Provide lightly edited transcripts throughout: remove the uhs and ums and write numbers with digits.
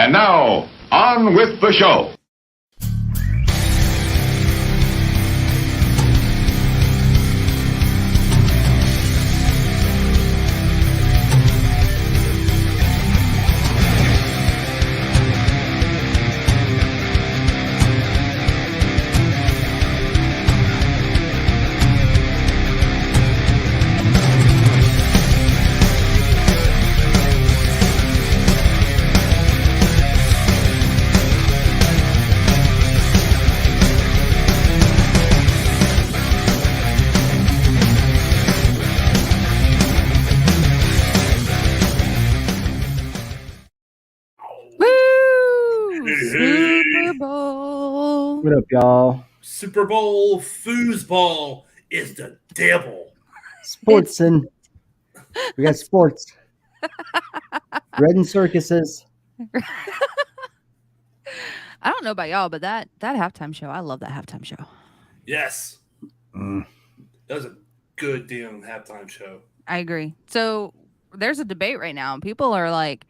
And now, on with the show. Super Bowl. What up, y'all? Super Bowl foosball is the devil. Sports and we got sports. Red and circuses. I don't know about y'all, but that halftime show, I love that halftime show. Yes. That was a good damn halftime show. I agree. So there's a debate right now. People are like,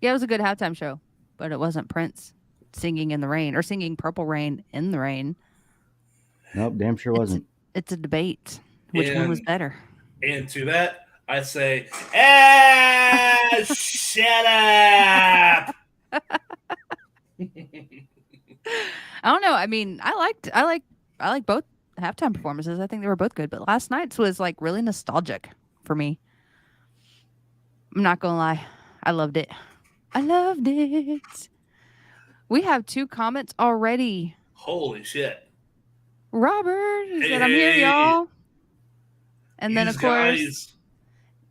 yeah, it was a good halftime show, but it wasn't Prince singing in the rain or singing Purple Rain in the rain. Nope, damn sure wasn't. It's a debate. Which one was better? And to that, I say, shut up. I don't know. I mean, I like both halftime performances. I think they were both good, but last night's was like really nostalgic for me. I'm not gonna lie. I loved it. I loved it. We have 2 comments already. Holy shit. Robert said, I'm here, y'all. And then, of course,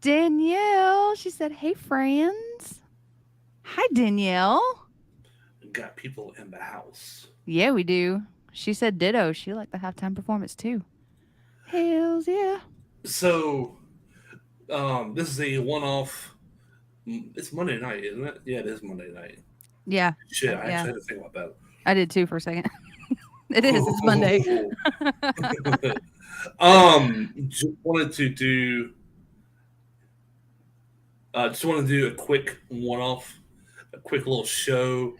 Danielle, she said, hey, friends. Hi, Danielle. We've got people in the house. Yeah, we do. She said ditto. She liked the halftime performance, too. Hells yeah. So, this is a one-off. It's Monday night, isn't it? Yeah, it is Monday night. Yeah. Shit, I actually had to think about that. I did, too, for a second. It is. It's Monday. Just wanted to do a quick one-off, a quick little show,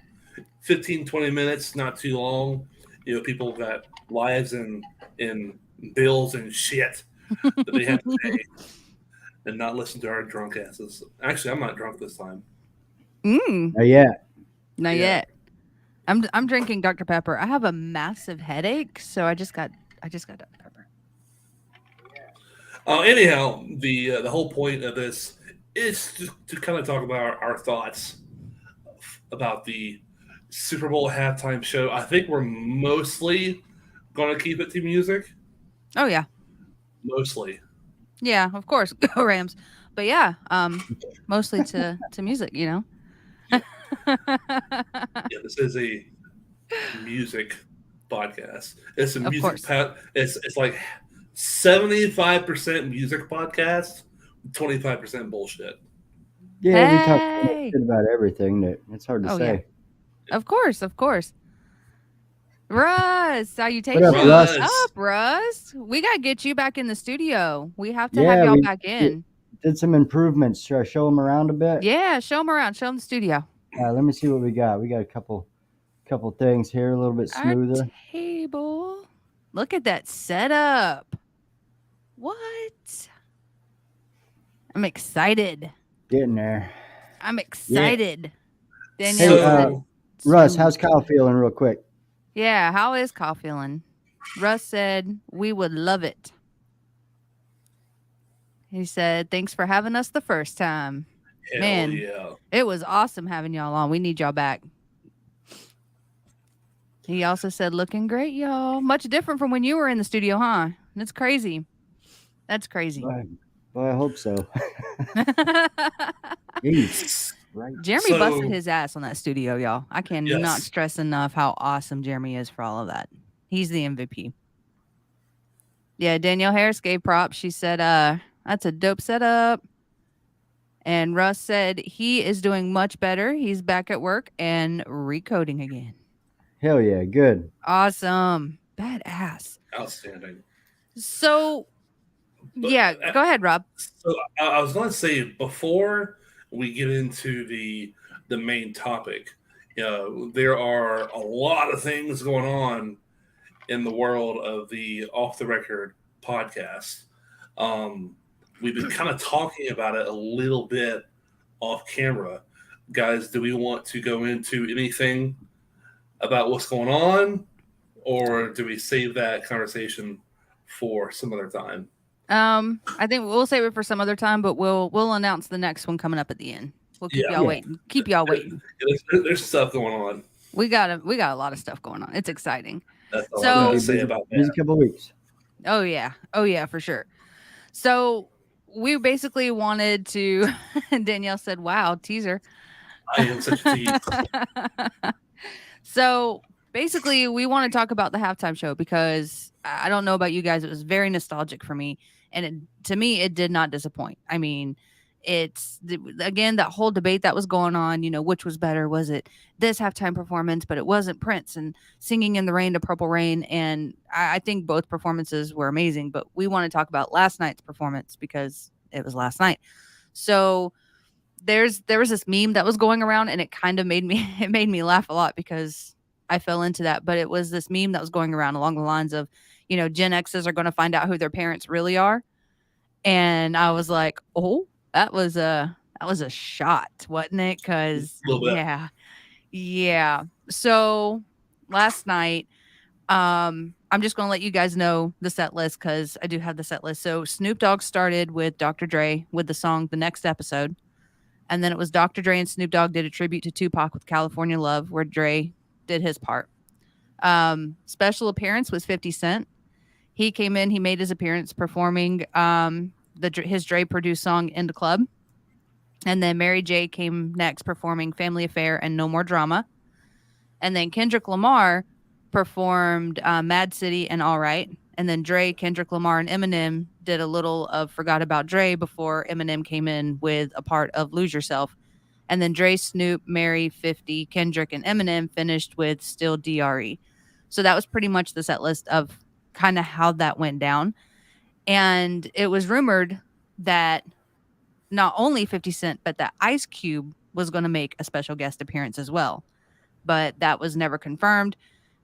15-20 minutes, not too long. You know, people got lives and bills and shit that they have to pay, and not listen to our drunk asses. Actually, I'm not drunk this time. Not yet. Not yet. I'm drinking Dr. Pepper. I have a massive headache, so I just got Dr. Pepper. Anyhow, the whole point of this is to kind of talk about our thoughts about the Super Bowl halftime show. I think we're mostly going to keep it to music. Oh, yeah. Mostly. Yeah, of course. Go Rams. But yeah, mostly to music, you know. Yeah, this is a music podcast. It's a music it's like 75% music podcast, 25% bullshit. Yeah, we talk shit about everything. It's hard to say. Yeah. Of course. Russ, salutations. What up, Russ? Russ? We got to get you back in the studio. We have to have y'all back in. Did some improvements. Should I show them around a bit? Yeah, show them around. Show them the studio. Let me see what we got. We got a couple things here, a little bit smoother. Our table. Look at that setup. What? I'm excited. Getting there. I'm excited. Yeah. Danielle. Hey, Russ, how's Kyle feeling real quick? Yeah, how is Kyle feeling? Russ said, we would love it. He said, thanks for having us the first time. Hell man, yeah. It was awesome having y'all on. We need y'all back. He also said, looking great, y'all. Much different from when you were in the studio, huh? That's crazy. That's crazy. Well, I hope so. Right. Jeremy busted his ass on that studio, y'all. I cannot stress enough how awesome Jeremy is for all of that. He's the MVP. Yeah, Danielle Harris gave props. She said, that's a dope setup. And Russ said he is doing much better. He's back at work and recoding again. Hell yeah, good. Awesome. Badass. Outstanding. So, yeah, go ahead, Rob. So I was going to say, before we get into the main topic, there are a lot of things going on in the world of the Off the Record podcast. We've been kind of talking about it a little bit off camera. Guys, do we want to go into anything about what's going on, or do we save that conversation for some other time? I think we'll save it for some other time, but we'll announce the next one coming up at the end. We'll keep y'all waiting. Keep y'all waiting. There's stuff going on. We got a lot of stuff going on. It's exciting. That's all I want to say about that. These couple of weeks. Oh yeah, for sure. So we basically wanted to. Danielle said, "Wow, teaser." I am such a tease. So basically, we want to talk about the halftime show because I don't know about you guys. It was very nostalgic for me. And to me, it did not disappoint. I mean, again, that whole debate that was going on, which was better? Was it this halftime performance? But it wasn't Prince and Singing in the Rain to Purple Rain. And I think both performances were amazing. But we want to talk about last night's performance because it was last night. So there was this meme that was going around, and it kind of made me laugh a lot because I fell into that. But it was this meme that was going around along the lines of, Gen X's are going to find out who their parents really are. And I was like, oh, that was a shot, wasn't it? Because yeah. So last night, I'm just going to let you guys know the set list because I do have the set list. So Snoop Dogg started with Dr. Dre with the song The Next Episode. And then it was Dr. Dre and Snoop Dogg did a tribute to Tupac with California Love, where Dre did his part. Special appearance was 50 Cent. He came in, he made his appearance performing his Dre produced song In the Club. And then Mary J came next performing Family Affair and No More Drama. And then Kendrick Lamar performed Mad City and All Right. And then Dre, Kendrick Lamar, and Eminem did a little of Forgot About Dre before Eminem came in with a part of Lose Yourself. And then Dre, Snoop, Mary, 50, Kendrick, and Eminem finished with Still DRE. So that was pretty much the set list of kind of how that went down. And it was rumored that not only 50 Cent, but that Ice Cube was going to make a special guest appearance as well. But that was never confirmed.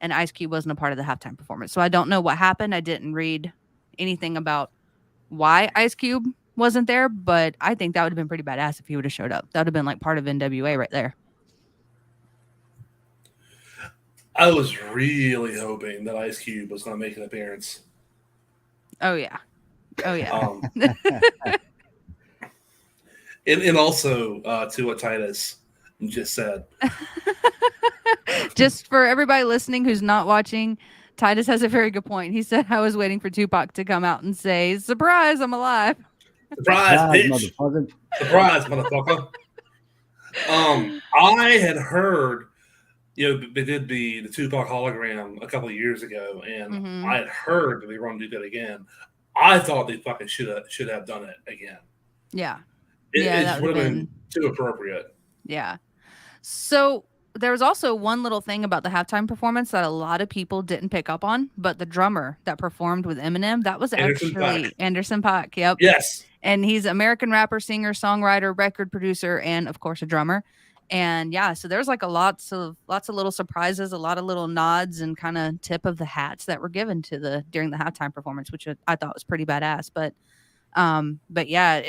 And Ice Cube wasn't a part of the halftime performance. So I don't know what happened. I didn't read anything about why Ice Cube wasn't there, but I think that would have been pretty badass if he would have showed up. That would have been like part of NWA right there. I was really hoping that Ice Cube was going to make an appearance. Oh, yeah. And also to what Titus just said. Just for everybody listening who's not watching, Titus has a very good point. He said, I was waiting for Tupac to come out and say, surprise, I'm alive. Surprise, bitch. Motherfucker. Surprise, motherfucker. I had heard, they did the Tupac hologram a couple of years ago, and I had heard that they were going to do that again. I thought they fucking should have done it again. Yeah. It would have been too appropriate. Yeah. So there was also one little thing about the halftime performance that a lot of people didn't pick up on, but the drummer that performed with Eminem, that was actually Anderson .Paak. Yep. Yes. And he's an American rapper, singer, songwriter, record producer, and of course a drummer. And yeah, so there's like lots of little surprises, a lot of little nods and kind of tip of the hats that were given to during the halftime performance, which I thought was pretty badass. But yeah,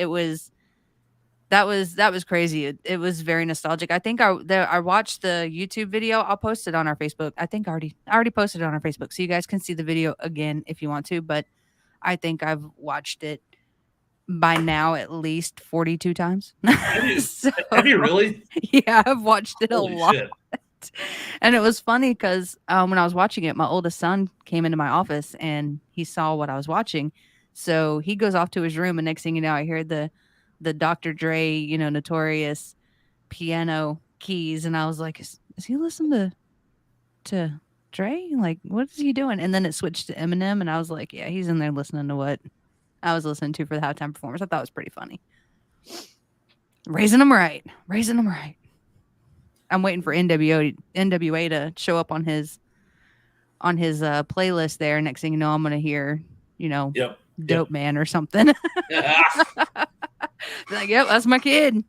that was crazy. It was very nostalgic. I think I watched the YouTube video. I'll post it on our Facebook. I think I already posted it on our Facebook, so you guys can see the video again if you want to. But I think I've watched it by now at least 42 times. Have you really? Yeah, I've watched it Holy a lot. Shit. And it was funny because when I was watching it, my oldest son came into my office and he saw what I was watching. So he goes off to his room, and next thing you know, I hear the Dr. Dre, notorious piano keys. And I was like, is he listening to Dre? Like, what is he doing? And then it switched to Eminem. And I was like, yeah, he's in there listening to what I was listening to for the halftime performance. I thought it was pretty funny. Raising them right. I'm waiting for NWA to show up on his playlist there. Next thing you know, I'm going to hear, Dope Man or something. Like, yep, that's my kid.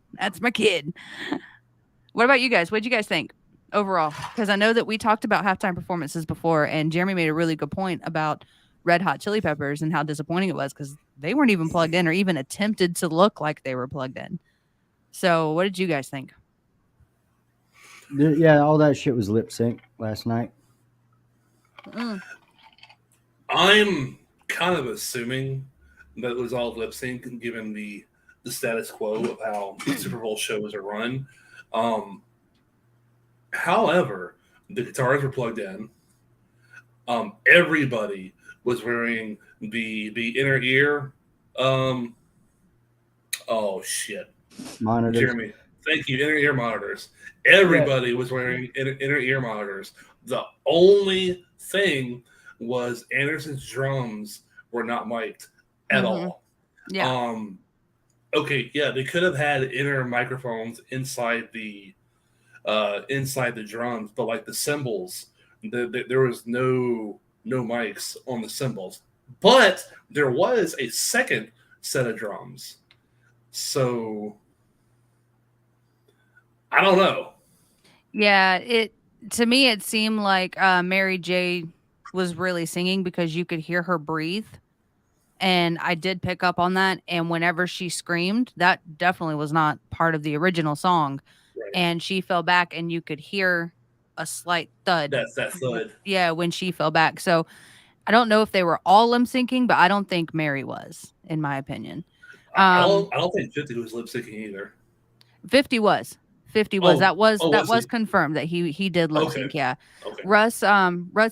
What about you guys? What'd you guys think? overall, because I know that we talked about halftime performances before, and Jeremy made a really good point about Red Hot Chili Peppers and how disappointing it was because they weren't even plugged in or even attempted to look like they were plugged in. So, what did you guys think? Yeah, all that shit was lip sync last night. I'm kind of assuming that it was all lip sync, given the status quo of how Super Bowl shows are run. However, the guitars were plugged in. Everybody was wearing the inner ear. Oh shit, Monitors. Jeremy, thank you. Inner ear monitors. Everybody was wearing inner ear monitors. The only thing was Anderson's drums were not mic'd at all. Yeah. Okay, yeah, they could have had inner microphones inside the drums, but like the cymbals, there was no mics on the cymbals. But there was a second set of drums. So I don't know. Yeah, to me it seemed like Mary J was really singing because you could hear her breathe. And I did pick up on that. And whenever she screamed, that definitely was not part of the original song. Right. And she fell back and you could hear a slight thud. That's that thud. Yeah, when she fell back. So I don't know if they were all lip syncing, but I don't think Mary was, in my opinion. I don't think 50 was lip syncing either. 50 was. 50 was. That was he? Confirmed that he did lip sync. Okay. Yeah. Okay. Russ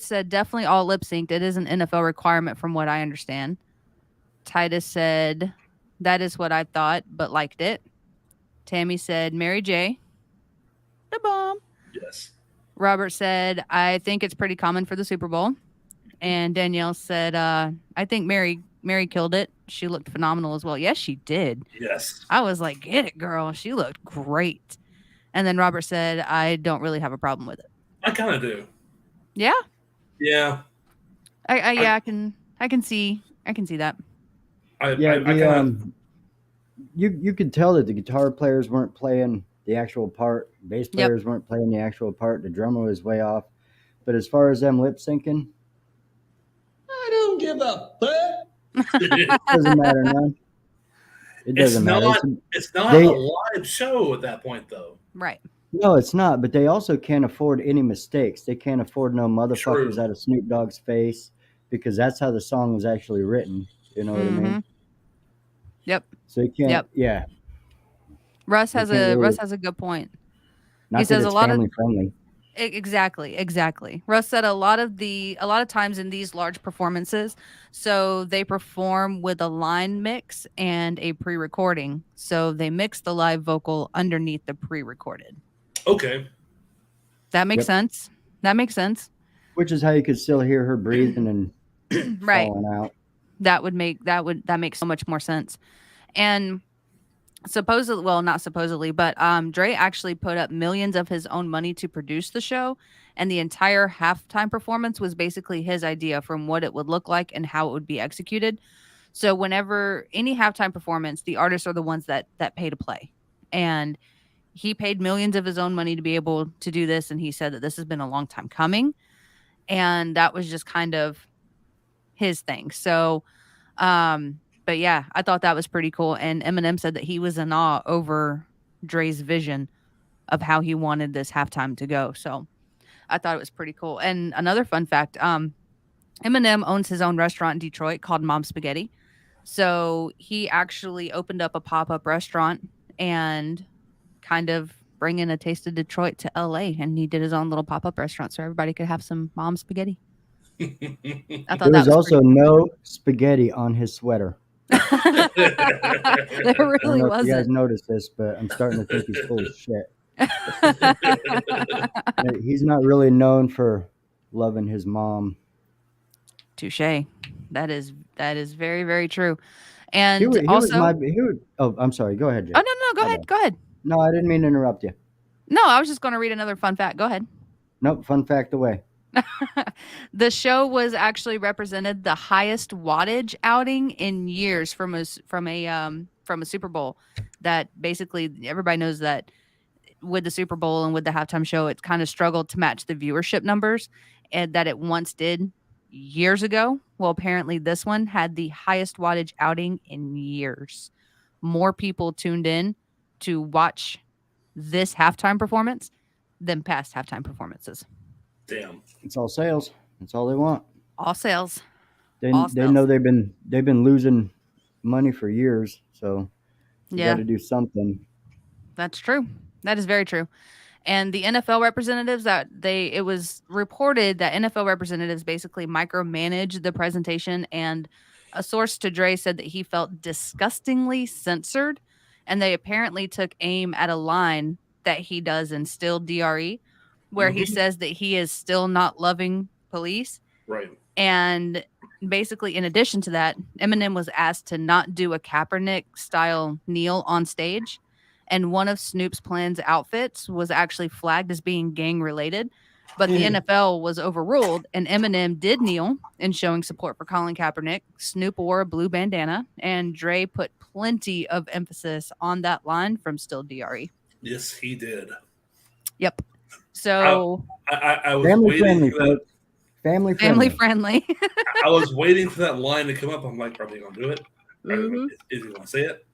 said definitely all lip synced. It is an NFL requirement from what I understand. Titus said that is what I thought, but liked it. Tammy said Mary J. The bomb. Yes. Robert said I think it's pretty common for the Super Bowl. And Danielle said I think Mary killed it. She looked phenomenal as well. Yes, she did. Yes. I was like, get it, girl. She looked great. And then Robert said, I don't really have a problem with it. I kind of do. Yeah. Yeah. I can see that. You could tell that the guitar players weren't playing the actual part. Bass players weren't playing the actual part. The drummer was way off. But as far as them lip syncing, I don't give a fuck. It doesn't matter, man. It doesn't matter. It's not a live show at that point, though. Right. No, it's not. But they also can't afford any mistakes. They can't afford no motherfuckers out of Snoop Dogg's face because that's how the song was actually written. You know what I mean? Yep. So you can't. Yep. Yeah. Russ has a good point. He says a lot family friendly. Exactly. Russ said a lot of times in these large performances, so they perform with a line mix and a pre-recording. So they mix the live vocal underneath the pre-recorded. Okay. That makes sense. That makes sense. Which is how you could still hear her breathing and falling out. That makes so much more sense. And supposedly, well, not supposedly, but Dre actually put up millions of his own money to produce the show, and the entire halftime performance was basically his idea from what it would look like and how it would be executed. So whenever any halftime performance, the artists are the ones that pay to play, and he paid millions of his own money to be able to do this, and he said that this has been a long time coming, and that was just kind of his thing. So but yeah, I thought that was pretty cool. And Eminem said that he was in awe over Dre's vision of how he wanted this halftime to go. So I thought it was pretty cool. And another fun fact, Eminem owns his own restaurant in Detroit called Mom Spaghetti. So he actually opened up a pop-up restaurant and kind of bringing a taste of Detroit to LA. And he did his own little pop-up restaurant so everybody could have some Mom Spaghetti. I thought there was also no spaghetti on his sweater. There really wasn't. You guys noticed this, but I'm starting to think he's full of shit. He's not really known for loving his mom. Touche. That is very, very true. And I'm sorry. Go ahead, Jay. Oh no, go ahead. No, I didn't mean to interrupt you. No, I was just going to read another fun fact. Go ahead. Nope, fun fact away. The show was actually represented the highest wattage outing in years from a Super Bowl. That basically everybody knows that with the Super Bowl and with the halftime show, it's kind of struggled to match the viewership numbers and that it once did years ago. Well, apparently this one had the highest wattage outing in years. More people tuned in to watch this halftime performance than past halftime performances. Damn. It's all sales. That's all they want. All sales. They All they sales. know they've been losing money for years, so you Yeah. got to do something. That's true. That is very true. And the NFL representatives it was reported that NFL representatives basically micromanaged the presentation, and a source to Dre said that he felt disgustingly censored, and they apparently took aim at a line that he does in Still DRE, where he says that he is still not loving police. Right. And basically, in addition to that, Eminem was asked to not do a Kaepernick style kneel on stage. And one of Snoop's Plan's outfits was actually flagged as being gang related, but the NFL was overruled, and Eminem did kneel in showing support for Colin Kaepernick. Snoop wore a blue bandana, and Dre put plenty of emphasis on that line from Still DRE. Yes, he did. Yep. So I was Family waiting friendly, for that. folks. Family family friendly. friendly. I was waiting for that line to come up. I'm like, are they going to do it? Mhm. Is he going to say it?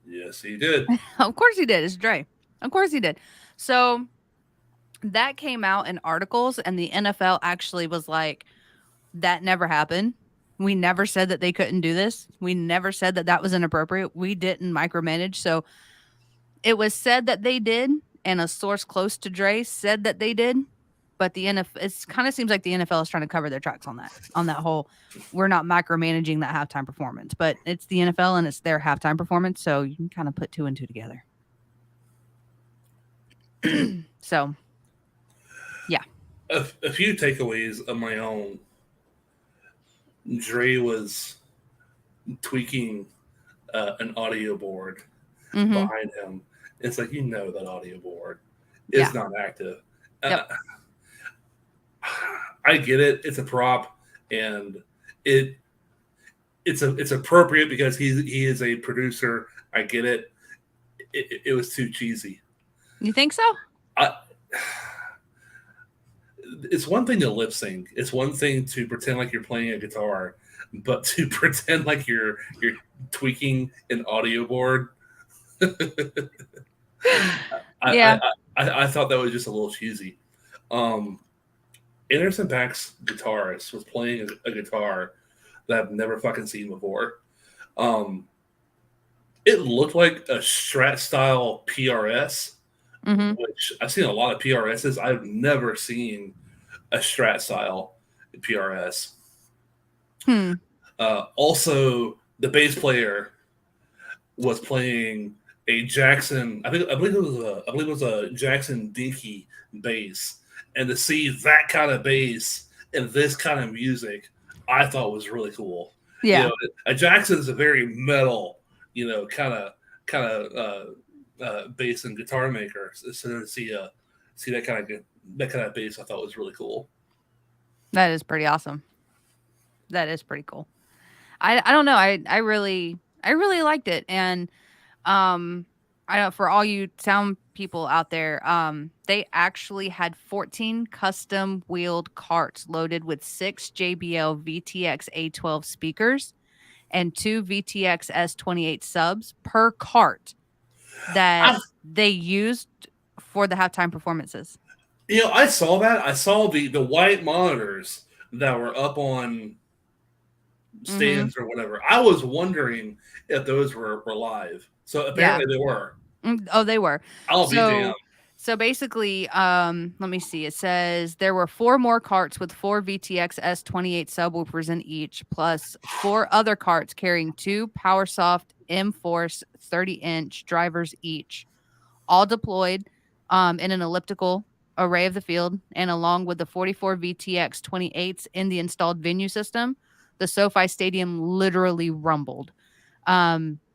Yes, he did. Of course he did. It's Dre. Of course he did. So that came out in articles, and the NFL actually was like, that never happened. We never said that they couldn't do this. We never said that that was inappropriate. We didn't micromanage. So it was said that they did, and a source close to Dre said that they did. But the NFL, it kind of seems like the NFL is trying to cover their tracks on that whole, we're not micromanaging that halftime performance, but it's the NFL and it's their halftime performance. So you can kind of put 2 and 2 together. So, yeah. A few takeaways of my own. Dre was tweaking an audio board behind him. It's like, that audio board is not active. Yep. I get it. It's a prop, and it's appropriate because he is a producer. I get it. It was too cheesy. You think so? It's one thing to lip sync. It's one thing to pretend like you're playing a guitar, but to pretend like you're tweaking an audio board. I thought that was just a little cheesy. Anderson .Paak's guitarist was playing a guitar that I've never fucking seen before. It looked like a Strat style PRS, which I've seen a lot of PRSs. I've never seen a Strat style PRS. Also, the bass player was playing a Jackson. I believe it was a Jackson Dinky bass. And to see that kind of bass and this kind of music, I thought was really cool. Yeah. A Jackson is a very metal, kind of bass and guitar maker. So to see that kind of bass, I thought was really cool. That is pretty awesome. That is pretty cool. I don't know. I really liked it, and I know for all you sound people out there, they actually had 14 custom wheeled carts loaded with 6 JBL VTX A12 speakers and 2 VTX S28 subs per cart that they used for the halftime performances. I saw that. I saw the white monitors that were up on stands or whatever. I was wondering if those were live. So apparently they were. Oh, they were. I'll be damned. So basically, let me see. It says there were 4 more carts with 4 VTX S28 subwoofers in each, plus 4 other carts carrying 2 PowerSoft M-Force 30-inch drivers each, all deployed in an elliptical array of the field, and along with the 44 VTX 28s in the installed venue system, the SoFi Stadium literally rumbled.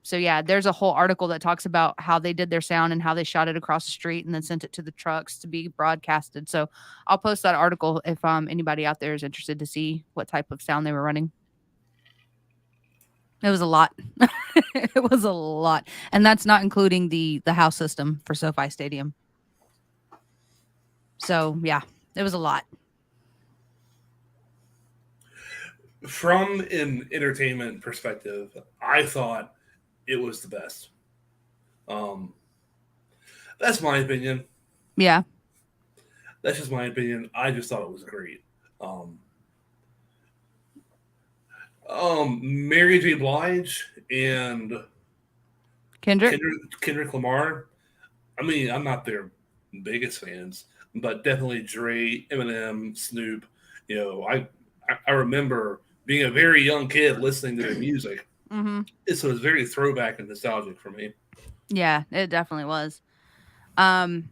So yeah, there's a whole article that talks about how they did their sound and how they shot it across the street and then sent it to the trucks to be broadcasted. So I'll post that article if anybody out there is interested to see what type of sound they were running. It was a lot. It was a lot. And that's not including the house system for SoFi Stadium. So yeah, it was a lot. From an entertainment perspective, I thought it was the best. Um, that's my opinion. Yeah. That's just my opinion. I just thought it was great. Mary J. Blige and Kendrick. Kendrick Lamar. I mean, I'm not their biggest fans, but definitely Dre, Eminem, Snoop. You know, I remember being a very young kid listening to their music. Mm-hmm. So it was very throwback and nostalgic for me. Yeah, it definitely was. I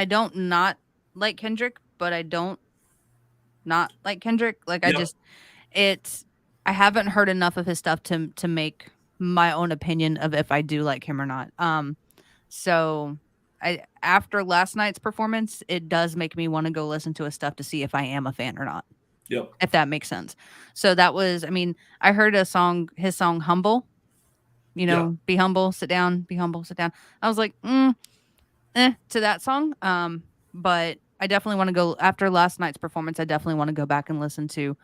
don't not like Kendrick, but I don't not like Kendrick. Like I just I haven't heard enough of his stuff to make my own opinion of if I do like him or not. So after last night's performance, it does make me want to go listen to his stuff to see if I am a fan or not. Yep. If that makes sense. So that was, I mean, I heard his song Humble. You know, Be humble, sit down, be humble, sit down. I was like, to that song. But I definitely want to go after last night's performance. I definitely want to go back and listen to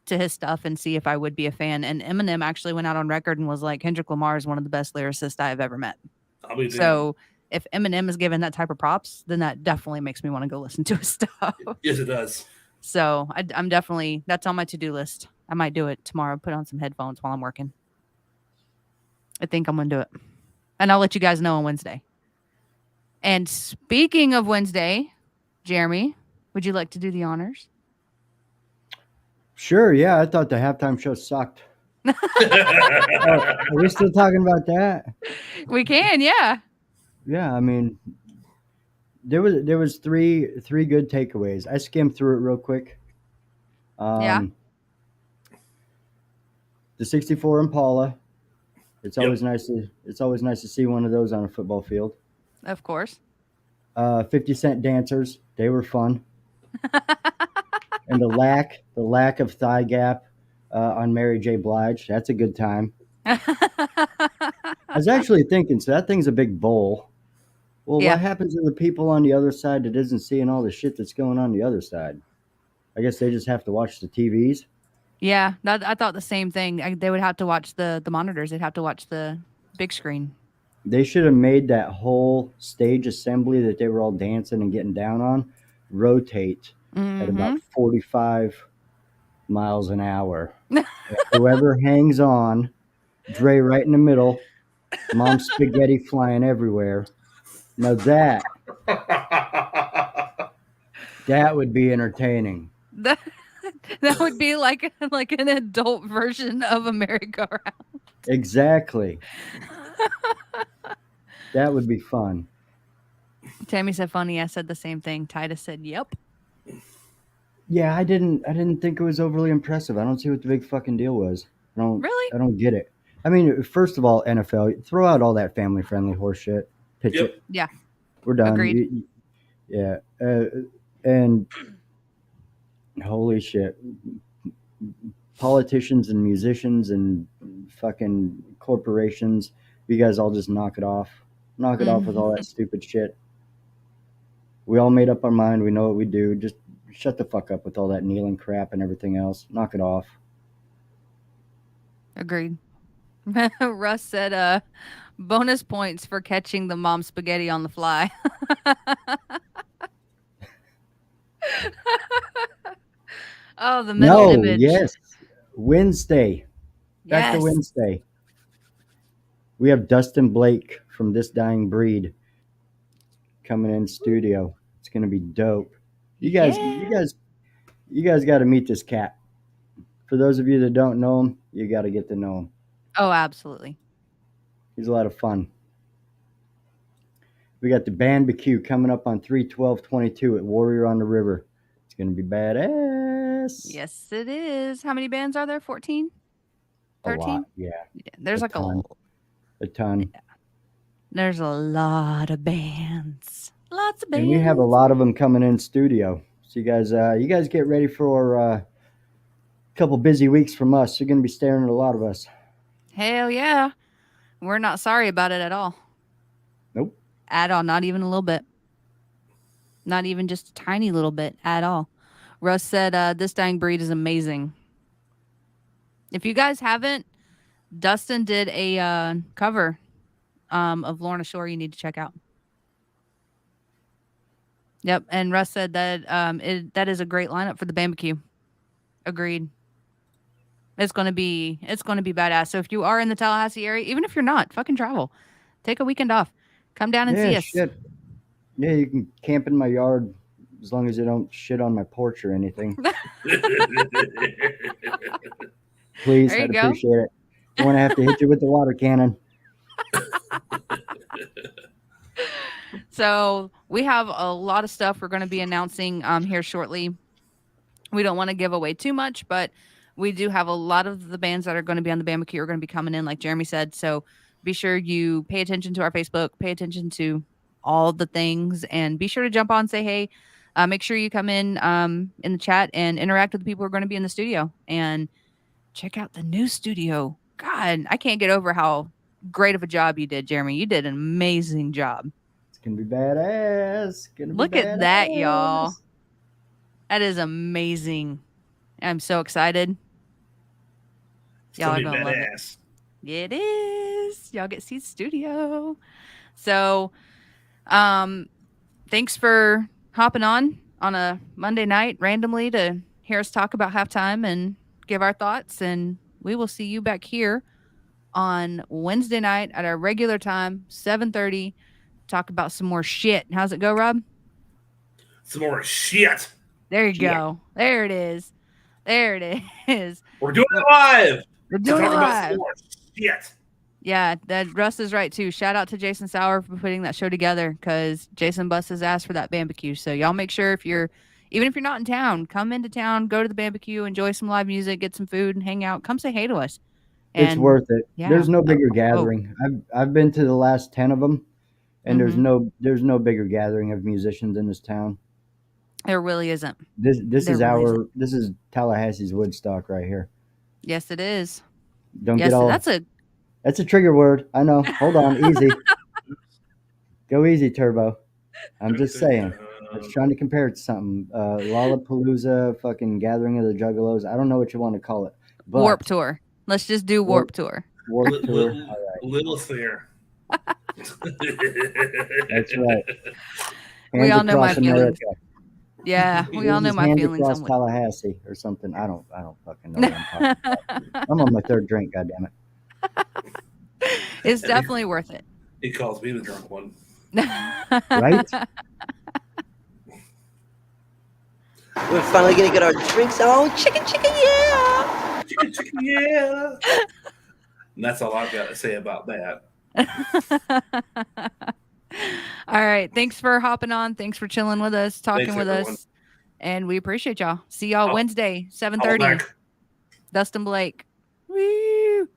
his stuff and see if I would be a fan. And Eminem actually went out on record and was like, Kendrick Lamar is one of the best lyricists I've ever met. So if Eminem is given that type of props, then that definitely makes me want to go listen to his stuff. Yes, it does. So I'm definitely, that's on my to-do list. I might do it tomorrow, put on some headphones while I'm working. I think I'm going to do it. And I'll let you guys know on Wednesday. And speaking of Wednesday, Jeremy, would you like to do the honors? Sure, yeah. I thought the halftime show sucked. Are we still talking about that? We can, yeah. Yeah, I mean, there was three good takeaways. I skimmed through it real quick. Yeah. The 64 Impala. It's always nice to see one of those on a football field. Of course. 50 Cent dancers, they were fun. And the lack of thigh gap on Mary J. Blige, that's a good time. I was actually thinking, so that thing's a big bowl. Well, what happens to the people on the other side that isn't seeing all the shit that's going on the other side? I guess they just have to watch the TVs. Yeah, I thought the same thing. They would have to watch the monitors. They'd have to watch the big screen. They should have made that whole stage assembly that they were all dancing and getting down on rotate at about 45 miles an hour. Whoever hangs on, Dre right in the middle, Mom's spaghetti flying everywhere. Now that would be entertaining. That would be like an adult version of a merry-go-round. Exactly. That would be fun. Tammy said funny. I said the same thing. Titus said, "Yep." Yeah, I didn't think it was overly impressive. I don't see what the big fucking deal was. I don't get it. I mean, first of all, NFL, throw out all that family-friendly horse shit. Pitch it. Yeah. We're done. Agreed. Yeah. And holy shit. Politicians and musicians and fucking corporations, you guys all just knock it off. Knock it off with all that stupid shit. We all made up our mind. We know what we do. Just shut the fuck up with all that kneeling crap and everything else. Knock it off. Agreed. Russ said, bonus points for catching the mom spaghetti on the fly. Oh, the middle image. Yes. Wednesday. Back to Wednesday. We have Dustin Blake from This Dying Breed coming in studio. It's gonna be dope. You guys got to meet this cat. For those of you that don't know him, you got to get to know him. Oh, absolutely. He's a lot of fun. We got the Barbecue coming up on 3/12/22 at Warrior on the River. It's gonna be badass. Yes, it is. How many bands are there? 14? 13? A lot, yeah. There's a ton. A ton. Yeah. There's a lot of bands. Lots of bands. And we have a lot of them coming in studio. So you guys get ready for a couple busy weeks from us. You're going to be staring at a lot of us. Hell yeah. We're not sorry about it at all. Nope. At all. Not even a little bit. Not even just a tiny little bit at all. Russ said, this dying breed is amazing. If you guys haven't, Dustin did a cover of Lorna Shore you need to check out. Yep, and Russ said that that is a great lineup for the barbecue. Agreed. It's gonna be badass. So if you are in the Tallahassee area, even if you're not, fucking travel. Take a weekend off. Come down and see us. Shit. Yeah, you can camp in my yard as long as you don't shit on my porch or anything. Please, I'd appreciate it. I want to have to hit you with the water cannon. So we have a lot of stuff we're going to be announcing here shortly. We don't want to give away too much, but we do have a lot of the bands that are going to be on the barbecue are going to be coming in, like Jeremy said. So be sure you pay attention to our Facebook, pay attention to all the things, and be sure to jump on, say hey. Make sure you come in the chat and interact with the people who are going to be in the studio, and check out the new studio. God, I can't get over how great of a job you did, Jeremy. You did an amazing job. It's gonna be badass. Look at that, y'all. That is amazing. I'm so excited. Y'all are gonna love it. It is. Y'all get to see the studio. So, thanks for hopping on a Monday night randomly to hear us talk about halftime and give our thoughts. And we will see you back here on Wednesday night at our regular time, 7:30. Talk about some more shit. How's it go, Rob? Some more shit. There you go. There it is. There it is. We're doing it live. We're doing it live. Shit. Yeah, that Russ is right too. Shout out to Jason Sauer for putting that show together, because Jason busts his ass for that barbecue. So y'all make sure even if you're not in town, come into town, go to the barbecue, enjoy some live music, get some food, and hang out. Come say hey to us. It's worth it. Yeah. There's no bigger gathering. I've been to the last 10 of them, and there's no bigger gathering of musicians in this town. There really isn't. This is Tallahassee's Woodstock right here. Yes, it is. That's a trigger word. I know. Hold on, easy. Go easy, Turbo. I'm just saying. I was trying to compare it to something. Lollapalooza, fucking Gathering of the Juggalos. I don't know what you want to call it. But Warp Tour. Let's just do Warp Tour. Warp Tour. All right. Little fair. That's right. We all know my feelings. Yeah, we all know my feelings. Across Tallahassee or something. I don't fucking know what I'm talking about. I'm on my third drink, goddammit. It's definitely worth it. He calls me the drunk one. Right? We're finally gonna get our drinks on. Chicken, yeah. Chicken, yeah. And that's all I've got to say about that. All right. Thanks for hopping on. Thanks for chilling with us, talking with everyone. us. And we appreciate y'all. See y'all Wednesday, 7:30. Dustin Blake. Woo!